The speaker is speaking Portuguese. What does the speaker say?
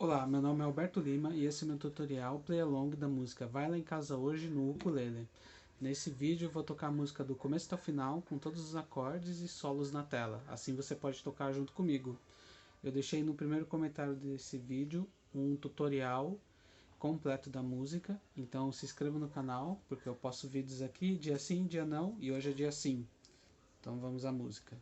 Olá, meu nome é Alberto Lima e esse é meu tutorial playalong da música Vai Lá em Casa Hoje no ukulele. Nesse vídeo eu vou tocar a música do começo até o final com todos os acordes e solos na tela, assim você pode tocar junto comigo. Eu deixei no primeiro comentário desse vídeo um tutorial completo da música, então se inscreva no canal porque eu posto vídeos aqui dia sim, dia não e hoje é dia sim. Então vamos à música.